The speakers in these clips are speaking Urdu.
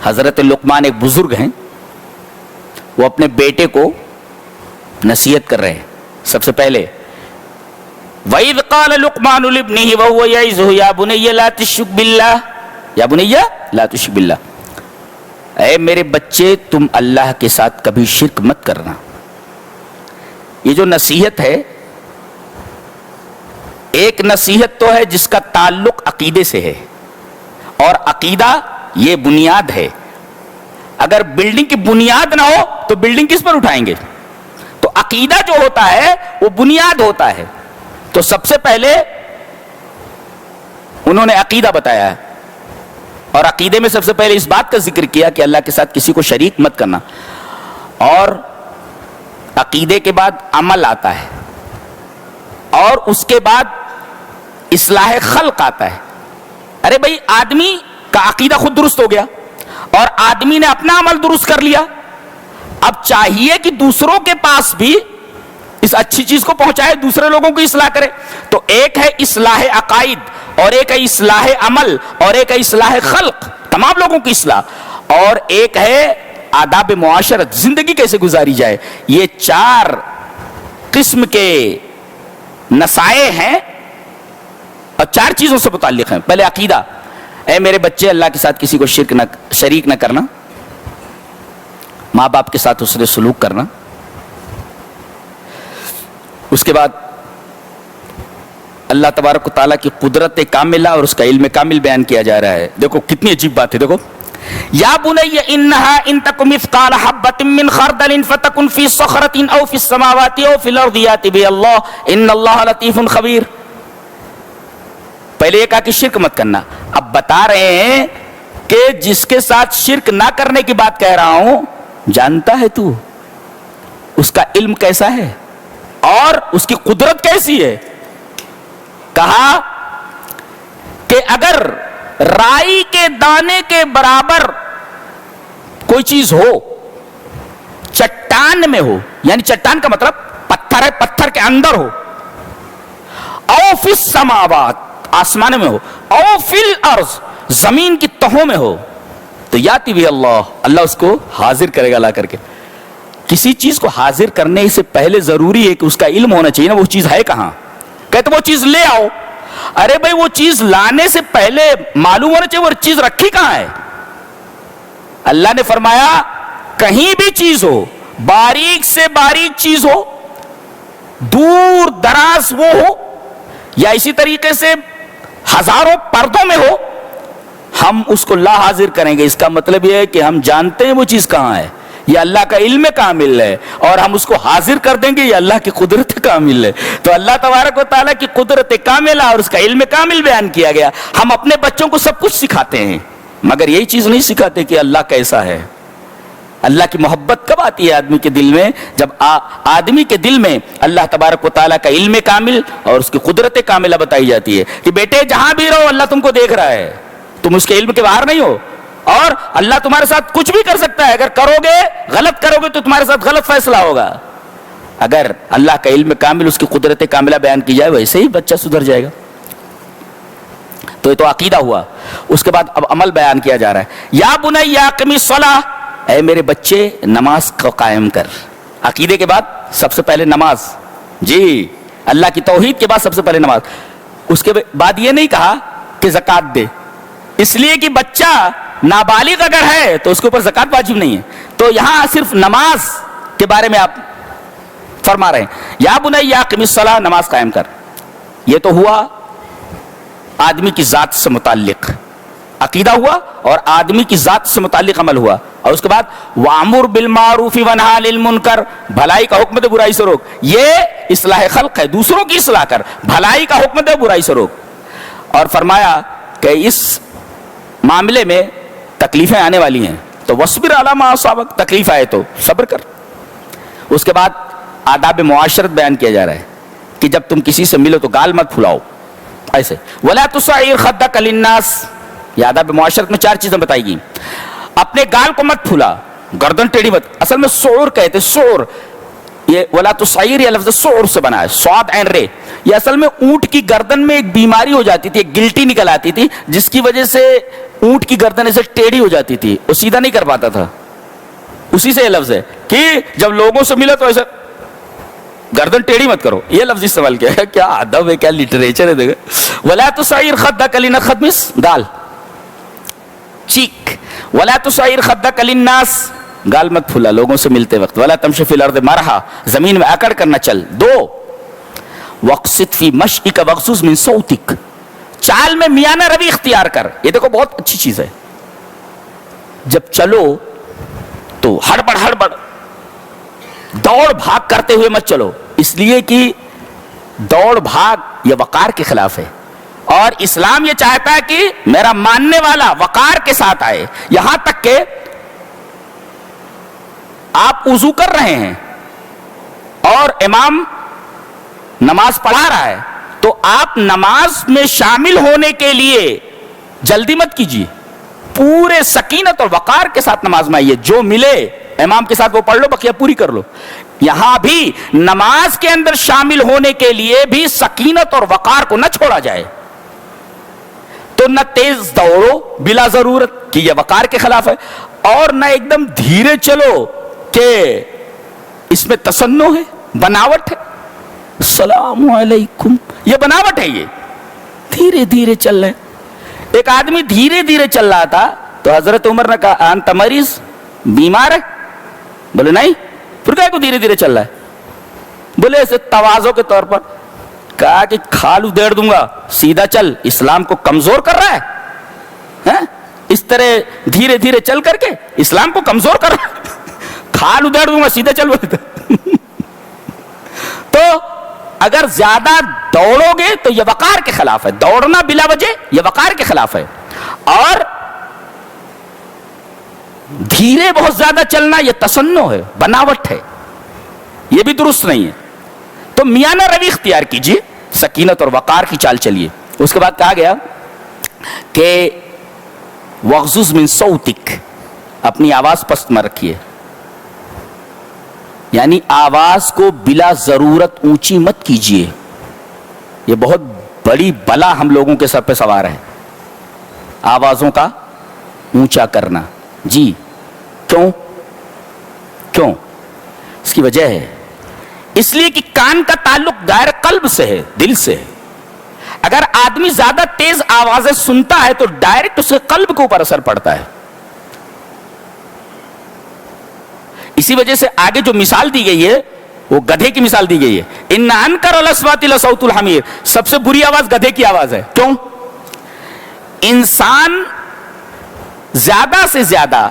حضرت لقمان ایک بزرگ ہیں, وہ اپنے بیٹے کو نصیحت کر رہے ہیں. سب سے پہلے وَإِذْ قَالَ لُقْمَانُ لِابْنِهِ وَهُوَ يَعِظُهُ يَا بُنَيَّ لَا تُشْرِكْ بِاللَّهِ یا بنیّا لا تشرک باللہ, اے میرے بچے تم اللہ کے ساتھ کبھی شرک مت کرنا. یہ جو نصیحت ہے, ایک نصیحت تو ہے جس کا تعلق عقیدے سے ہے, اور عقیدہ یہ بنیاد ہے. اگر بلڈنگ کی بنیاد نہ ہو تو بلڈنگ کس پر اٹھائیں گے؟ تو عقیدہ جو ہوتا ہے وہ بنیاد ہوتا ہے. تو سب سے پہلے انہوں نے عقیدہ بتایا ہے, اور عقیدے میں سب سے پہلے اس بات کا ذکر کیا کہ اللہ کے ساتھ کسی کو شریک مت کرنا, اور عقیدے کے بعد عمل آتا ہے, اور اس کے بعد اصلاح خلق آتا ہے. ارے بھائی, آدمی کا عقیدہ خود درست ہو گیا اور آدمی نے اپنا عمل درست کر لیا, اب چاہیے کہ دوسروں کے پاس بھی اس اچھی چیز کو پہنچائے, دوسرے لوگوں کی اصلاح کرے. تو ایک ہے اصلاح عقائد, اور ایک ہے اصلاح عمل, اور ایک ہے اصلاح خلق, تمام لوگوں کی اصلاح, اور ایک ہے آداب معاشرت, زندگی کیسے گزاری جائے. یہ 4 قسم کے نصائح ہیں اور 4 چیزوں سے متعلق ہیں. پہلے عقیدہ, اے میرے بچے اللہ کے ساتھ کسی کو شریک نہ کرنا, ماں باپ کے ساتھ اس نے سلوک کرنا. اس کے بعد اللہ تبارک و تعالیٰ کی قدرت کاملہ اور اس کا علم کامل بیان کیا جا رہا ہے. دیکھو کتنی عجیب بات ہے. دیکھو, یا بنی انہا ان تک مثقال حبۃ من خردل فتکن فی صخرۃ او فی السماوات او فی الارض یأتی بها اللہ ان اللہ لطیف خبیر. پہلے یہ کہا کہ شرک مت کرنا, اب بتا رہے ہیں کہ جس کے ساتھ شرک نہ کرنے کی بات کہہ رہا ہوں, جانتا ہے تو اس کا علم کیسا ہے اور اس کی قدرت کیسی ہے. کہا کہ اگر رائی کے دانے کے برابر کوئی چیز ہو, چٹان میں ہو, یعنی چٹان کا مطلب پتھر ہے, پتھر کے اندر ہو, او فی السماوات آسمان میں ہو, او فی الارض زمین کی تہوں میں ہو, تو یاتی بھی اللہ اس کو حاضر کرے گا لا کر کے. کسی چیز کو حاضر کرنے سے پہلے ضروری ہے کہ اس کا علم ہونا چاہیے نا, وہ چیز ہے کہاں. کہتے وہ چیز لے آؤ. ارے بھائی, وہ چیز لانے سے پہلے معلوم ہونا چاہیے وہ چیز رکھی کہاں ہے. اللہ نے فرمایا کہیں بھی چیز ہو, باریک سے باریک چیز ہو, دور دراز وہ ہو, یا اسی طریقے سے ہزاروں پردوں میں ہو, ہم اس کو لا حاضر کریں گے. اس کا مطلب یہ ہے کہ ہم جانتے ہیں وہ چیز کہاں ہے, یہ اللہ کا علم کامل ہے, اور ہم اس کو حاضر کر دیں گے, یہ اللہ کی قدرت کامل ہے. تو اللہ تبارک و تعالیٰ کی قدرت کامل اور اس کا علم کامل بیان کیا گیا. ہم اپنے بچوں کو سب کچھ سکھاتے ہیں, مگر یہی چیز نہیں سکھاتے کہ اللہ کیسا ہے. اللہ کی محبت کب آتی ہے آدمی کے دل میں؟ جب آدمی کے دل میں اللہ تبارک و تعالیٰ کا علم کامل اور اس کی قدرت کاملہ بتائی جاتی ہے کہ بیٹے جہاں بھی رہو اللہ تم کو دیکھ رہا ہے, تم اس کے علم کے باہر نہیں ہو, اور اللہ تمہارے ساتھ کچھ بھی کر سکتا ہے. اگر کرو گے, غلط کرو گے تو تمہارے ساتھ غلط فیصلہ ہوگا. اگر اللہ کا علم کامل, اس کی قدرت کاملہ بیان کی جائے, ویسے ہی بچہ سدھر جائے گا. تو یہ تو عقیدہ ہوا. اس کے بعد اب عمل بیان کیا جا رہا ہے. یا بنی اقم الصلاۃ, اے میرے بچے نماز کو قائم کر. عقیدے کے بعد سب سے پہلے نماز, جی اللہ کی توحید کے بعد سب سے پہلے نماز. اس کے بعد یہ نہیں کہا کہ زکوٰۃ دے, اس لیے کہ بچہ نابالغ اگر ہے تو اس کے اوپر زکوٰۃ واجب نہیں ہے. تو یہاں صرف نماز کے بارے میں آپ فرما رہے ہیں, یا بنی اقم الصلاۃ, نماز قائم کر. یہ تو ہوا آدمی کی ذات سے متعلق عقیدہ ہوا, اور آدمی کی ذات سے متعلق عمل ہوا. اور اس کے بعد وَأْمُرْ بِالْمَعْرُوفِ وَانْهَ عَنِ الْمُنْكَرِ, بھلائی کا حکم دے برائی سے روک. یہ اصلاح خلق ہے, دوسروں کی اصلاح کر, بھلائی کا حکم دے برائی سے روک. اور فرمایا کہ اس معاملے میں تکلیفیں آنے والی ہیں, تو وَاصْبِرْ عَلَىٰ مَا أَصَابَكَ, تکلیف آئے تو صبر کر. اس کے بعد آداب معاشرت بیان کیا جا رہا ہے کہ جب تم کسی سے ملو تو گال مت پھلاؤ ایسے. وَلَا تُصَعِّرْ خَدَّكَ لِلنَّاسِ, یہ آداب معاشرت میں 4 چیزیں بتائی گئی. اپنے گال کو مت پھلا, گردن ٹیڑھی مت. اصل میں سعور کہتے, سعور, یہ ولا تصعیر یہ لفظ سعور سے بنا ہے, صاد عین رے. یہ اصل میں اونٹ کی گردن میں ایک بیماری ہو جاتی تھی, ایک گلٹی نکل آتی تھی, جس کی وجہ سے اونٹ کی گردن ایسے ٹیڑھی ہو جاتی تھی، وہ سیدھا نہیں کر پاتا تھا. اسی سے یہ لفظ ہے کہ جب لوگوں سے ملا تو ایسا گردن ٹیڑھی مت کرو، یہ لفظ استعمال کیا ہے. کیا ادب ہے، کیا لٹریچر ہے. دیکھو ولا تصعر خدک للناس، مس گال چیک، ولا تصعر خدک للناس، گال مت پھلا لوگوں سے ملتے وقت. ولا تمشي في الارض مرحا، زمین میں اکڑ کر نہ چل. 2 واقصد فی مشئک واغضض من صوتک، چال میں میانہ روی اختیار کر. یہ دیکھو بہت اچھی چیز ہے. جب چلو تو ہڑبڑ دوڑ بھاگ کرتے ہوئے مت چلو، اس لیے کہ دوڑ بھاگ یہ وقار کے خلاف ہے، اور اسلام یہ چاہتا ہے کہ میرا ماننے والا وقار کے ساتھ آئے. یہاں تک کہ آپ وضو کر رہے ہیں اور امام نماز پڑھا رہا ہے تو آپ نماز میں شامل ہونے کے لیے جلدی مت کیجیے، پورے سکینت اور وقار کے ساتھ نماز میں آئیے. جو ملے امام کے ساتھ وہ پڑھ لو، بقیہ پوری کر لو. یہاں بھی نماز کے اندر شامل ہونے کے لیے بھی سکینت اور وقار کو نہ چھوڑا جائے. تو نہ تیز دوڑو بلا ضرورت کہ یہ وقار کے خلاف ہے، اور نہ ایک دم دھیرے چلو کہ اس میں تصنع ہے، بناوٹ ہے. السلام علیکم، یہ بناوٹ ہے. یہ دھیرے دھیرے چل رہے. ایک آدمی دھیرے دھیرے چل رہا تھا تو حضرت عمر نے کہا انت مریض، بیمار ہے؟ بولے نہیں. پھر کہا کو دھیرے دھیرے چل رہا ہے؟ بولے ایسے تواضع کے طور پر. کہا کہ کھال ادھیڑ دوں گا، سیدھا چل. اسلام کو کمزور کر رہا ہے اس طرح دھیرے دھیرے چل کر کے اسلام کو کمزور کر رہا ہے. کھال ادھیڑ دوں گا، سیدھا چل. تو اگر زیادہ دوڑو گے تو یہ وقار کے خلاف ہے. دوڑنا بلا وجہ یہ وقار کے خلاف ہے، اور دھیرے بہت زیادہ چلنا یہ تصنع ہے، بناوٹ ہے، یہ بھی درست نہیں ہے. تو میانہ روی اختیار کیجیے، سکینت اور وقار کی چال چلیے. اس کے بعد کہا گیا کہ واغضض من صوتک، اپنی آواز پست میں رکھیے، یعنی آواز کو بلا ضرورت اونچی مت کیجیے. یہ بہت بڑی بلا ہم لوگوں کے سر پہ سوار ہے، آوازوں کا اونچا کرنا. جی کیوں؟ اس کی وجہ ہے اس لیے کہ کان کا تعلق دائر قلب سے ہے، دل سے ہے. اگر آدمی زیادہ تیز آوازیں سنتا ہے تو ڈائریکٹ اسے قلب کے اوپر اثر پڑتا ہے. اسی وجہ سے آگے جو مثال دی گئی ہے وہ گدھے کی مثال دی گئی ہے. ان انکر الاصوات لصوت الحمیر، سب سے بری آواز گدھے کی آواز ہے. کیوں؟ انسان زیادہ سے زیادہ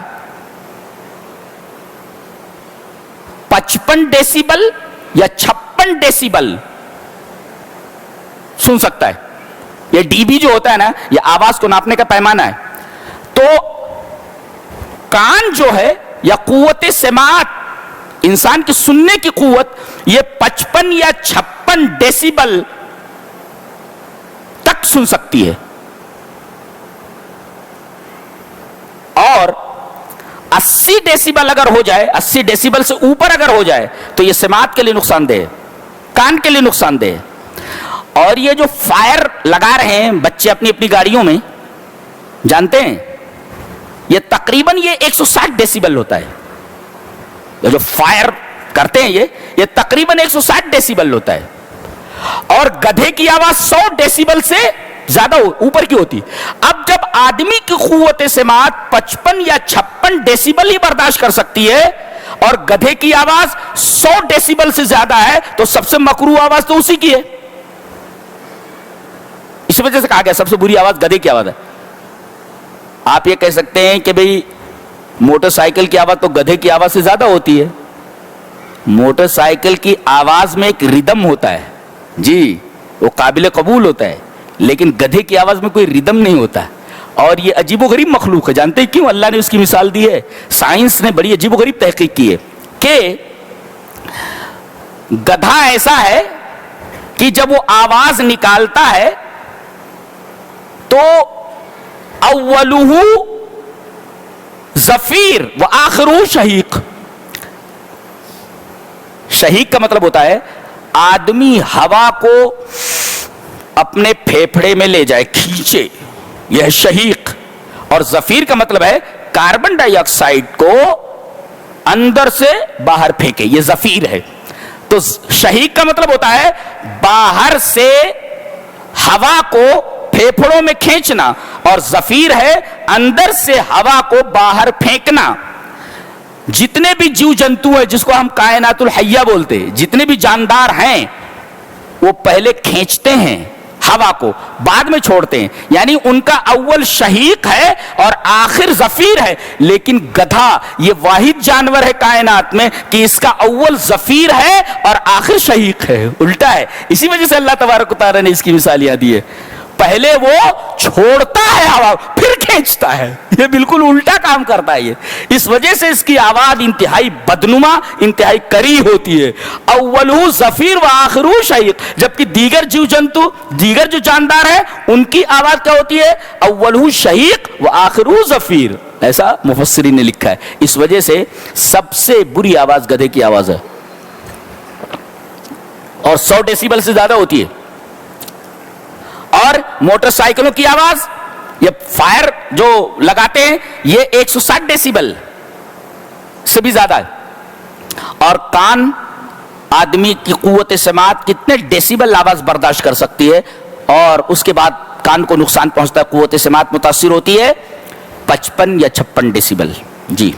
55 ڈیسیبل یا 56 ڈیسیبل سن سکتا ہے. یہ ڈی بی جو ہوتا ہے نا، یہ آواز کو ناپنے کا پیمانہ ہے. تو کان جو ہے یا قوت سماعت، انسان کی سننے کی قوت، یہ 55 یا 56 ڈیسیبل تک سن سکتی ہے. اور 80 ڈیسیبل اگر ہو جائے، 80 ڈیسیبل سے اوپر اگر ہو جائے تو یہ سماعت کے لیے نقصان دہ ہے، کان کے لیے نقصان دہ ہے. اور یہ جو فائر لگا رہے ہیں بچے اپنی اپنی گاڑیوں میں، جانتے ہیں یہ تقریباً یہ 160 ڈیسیبل ہوتا ہے. یہ جو فائر کرتے ہیں یہ تقریباً 160 ڈیسیبل ہوتا ہے. اور گدھے کی آواز 100 ڈیسیبل سے زیادہ اوپر کی ہوتی. اب جب آدمی کی قوت سماعت 55 یا 56 ڈیسیبل ہی برداشت کر سکتی ہے اور گدھے کی آواز 100 ڈیسیبل سے زیادہ ہے تو سب سے مکروہ آواز تو اسی کی ہے. اس وجہ سے کہا گیا سب سے بری آواز گدھے کی آواز ہے. آپ یہ کہہ سکتے ہیں کہ بھئی موٹر سائیکل کی آواز تو گدھے کی آواز سے زیادہ ہوتی ہے. موٹر سائیکل کی آواز میں ایک ردم ہوتا ہے، جی وہ قابل قبول ہوتا ہے، لیکن گدھے کی آواز میں کوئی ردم نہیں ہوتا. اور یہ عجیب و غریب مخلوق ہے. جانتے ہیں کیوں اللہ نے اس کی مثال دی ہے؟ سائنس نے بڑی عجیب و غریب تحقیق کی ہے کہ گدھا ایسا ہے کہ جب وہ آواز نکالتا ہے تو اولہ زفیر و آخرہ شہیق. شہیق کا مطلب ہوتا ہے آدمی ہوا کو اپنے پھیپھڑے میں لے جائے، کھینچے، یہ ہے شہیق. اور زفیر کا مطلب ہے کاربن ڈائی آکسائڈ کو اندر سے باہر پھینکے، یہ زفیر ہے. تو شہیق کا مطلب ہوتا ہے باہر سے ہوا کو پھیپھڑوں میں کھینچنا، اور زفیر ہے اندر سے ہوا کو باہر پھینکنا. جتنے بھی جیو جنتو ہیں جس کو ہم کائنات الحیہ بولتے، جتنے بھی جاندار ہیں وہ پہلے کھینچتے ہیں ہوا کو، بعد میں چھوڑتے ہیں. یعنی ان کا اول شہیق ہے اور آخر زفیر ہے. لیکن گدھا یہ واحد جانور ہے کائنات میں کہ اس کا اول زفیر ہے اور آخر شہیق ہے، الٹا ہے. اسی وجہ سے اللہ تبارک و تعالیٰ نے اس کی مثال یہاں دی ہے. پہلے وہ چھوڑتا ہے ہوا پھر کھینچتا ہے، یہ بالکل الٹا کام کرتا ہے. یہ اس وجہ سے اس کی آواز انتہائی بدنما، انتہائی کری ہوتی ہے. اولہ زفیر و آخرہ شہیق. جبکہ دیگر جیو جنتو، دیگر جو جاندار ہیں ان کی آواز کیا ہوتی ہے؟ اولہ شہیق و آخرہ زفیر. ایسا مفسرین نے لکھا ہے. اس وجہ سے سب سے بری آواز گدھے کی آواز ہے، اور 100 ڈیسیبل سے زیادہ ہوتی ہے. اور موٹر سائیکلوں کی آواز، یہ فائر جو لگاتے ہیں، یہ 160 ڈیسیبل سے بھی زیادہ ہے. اور کان، آدمی کی قوت سماعت کتنے ڈیسیبل آواز برداشت کر سکتی ہے، اور اس کے بعد کان کو نقصان پہنچتا ہے، قوت سماعت متاثر ہوتی ہے 55 یا 56 ڈیسیبل. جی